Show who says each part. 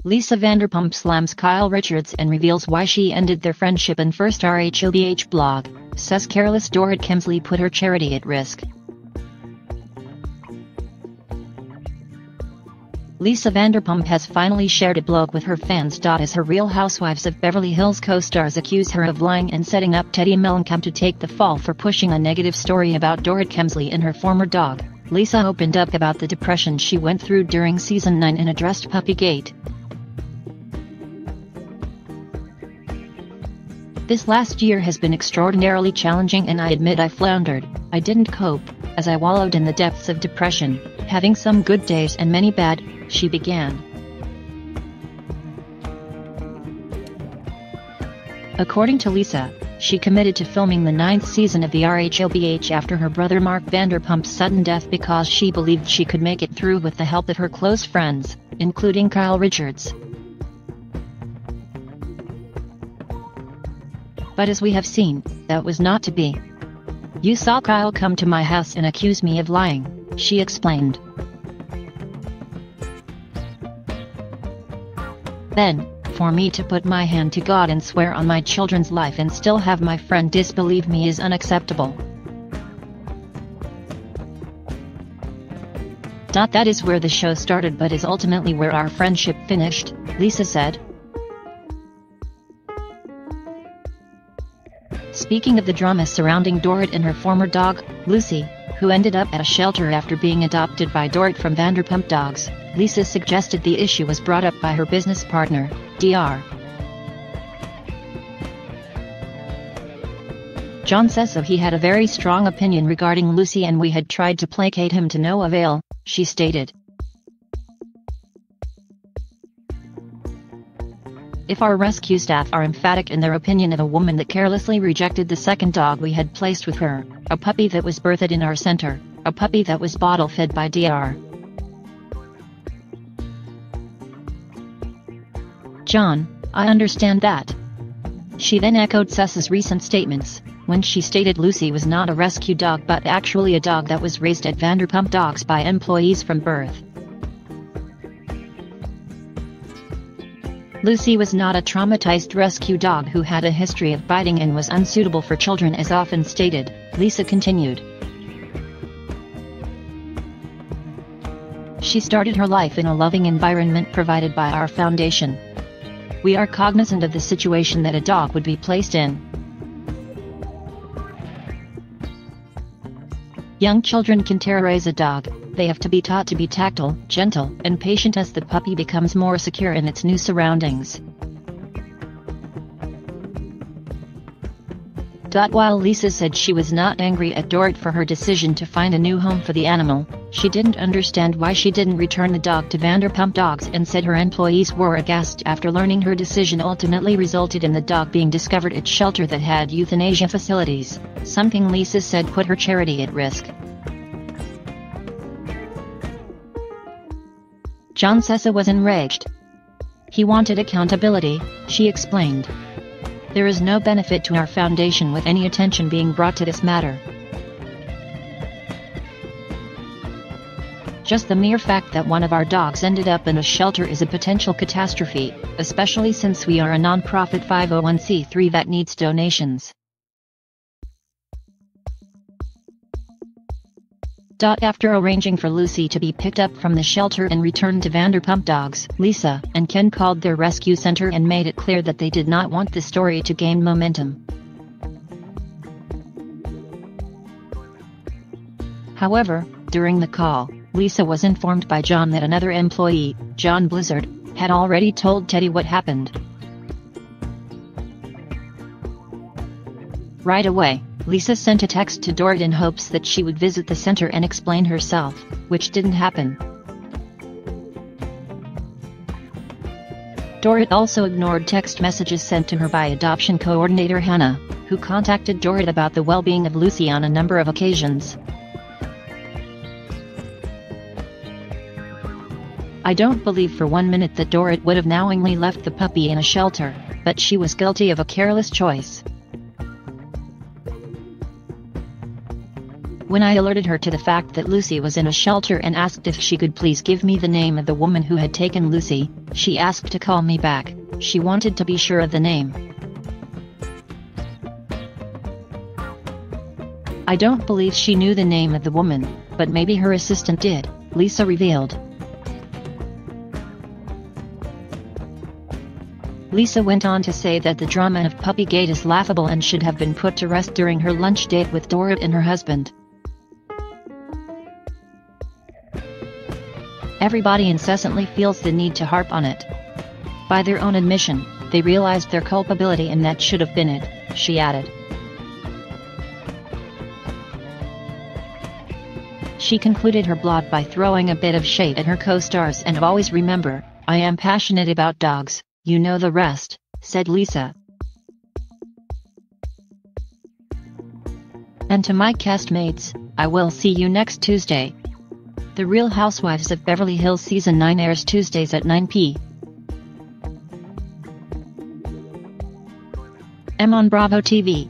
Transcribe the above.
Speaker 1: Lisa Vanderpump slams Kyle Richards and reveals why she ended their friendship in first RHOBH blog, says Careless Dorit Kemsley put her charity at risk. Lisa Vanderpump has finally shared a blog with her fans. As her Real Housewives of Beverly Hills co-stars accuse her of lying and setting up Teddi Mellencamp to take the fall for pushing a negative story about Dorit Kemsley and her former dog, Lisa opened up about the depression she went through during season 9 and addressed Puppygate. This last year has been extraordinarily challenging and I admit I floundered. I didn't cope, as I wallowed in the depths of depression, having some good days and many bad, she began. According to Lisa, she committed to filming the 9th season of the RHOBH after her brother Mark Vanderpump's sudden death because she believed she could make it through with the help of her close friends, including Kyle Richards. But as we have seen, that was not to be. You saw Kyle come to my house and accuse me of lying, she explained. Then, for me to put my hand to God and swear on my children's life and still have my friend disbelieve me is unacceptable. That is where the show started but is ultimately where our friendship finished, Lisa said. Speaking of the drama surrounding Dorit and her former dog, Lucy, who ended up at a shelter after being adopted by Dorit from Vanderpump Dogs, Lisa suggested the issue was brought up by her business partner, Dr. John says so. He had a very strong opinion regarding Lucy and we had tried to placate him to no avail, she stated. If our rescue staff are emphatic in their opinion of a woman that carelessly rejected the second dog we had placed with her, a puppy that was birthed in our center, a puppy that was bottle-fed by Dr. John, I understand that. She then echoed Suss's recent statements, when she stated Lucy was not a rescue dog but actually a dog that was raised at Vanderpump Dogs by employees from birth. Lucy was not a traumatized rescue dog who had a history of biting and was unsuitable for children as often stated, Lisa continued. She started her life in a loving environment provided by our foundation. We are cognizant of the situation that a dog would be placed in. Young children can terrorize a dog. They have to be taught to be tactile, gentle, and patient as the puppy becomes more secure in its new surroundings. While Lisa said she was not angry at Dorit for her decision to find a new home for the animal, she didn't understand why she didn't return the dog to Vanderpump Dogs and said her employees were aghast after learning her decision ultimately resulted in the dog being discovered at shelter that had euthanasia facilities, something Lisa said put her charity at risk. John Sessa was enraged. He wanted accountability, she explained. There is no benefit to our foundation with any attention being brought to this matter. Just the mere fact that one of our dogs ended up in a shelter is a potential catastrophe, especially since we are a non-profit 501c3 that needs donations. After arranging for Lucy to be picked up from the shelter and returned to Vanderpump Dogs, Lisa and Ken called their rescue center and made it clear that they did not want the story to gain momentum. However, during the call, Lisa was informed by John that another employee, John Blizzard, had already told Teddi what happened. Right away, Lisa sent a text to Dorit in hopes that she would visit the center and explain herself, which didn't happen. Dorit also ignored text messages sent to her by adoption coordinator Hannah, who contacted Dorit about the well-being of Lucy on a number of occasions. I don't believe for 1 minute that Dorit would have knowingly left the puppy in a shelter, but she was guilty of a careless choice. When I alerted her to the fact that Lucy was in a shelter and asked if she could please give me the name of the woman who had taken Lucy, she asked to call me back. She wanted to be sure of the name. I don't believe she knew the name of the woman, but maybe her assistant did, Lisa revealed. Lisa went on to say that the drama of Puppygate is laughable and should have been put to rest during her lunch date with Dorit and her husband. Everybody incessantly feels the need to harp on it. By their own admission, they realized their culpability and that should have been it, she added. She concluded her blog by throwing a bit of shade at her co-stars and always remember, I am passionate about dogs, you know the rest, said Lisa. And to my castmates, I will see you next Tuesday. The Real Housewives of Beverly Hills Season 9 airs Tuesdays at 9 p.m. on Bravo TV.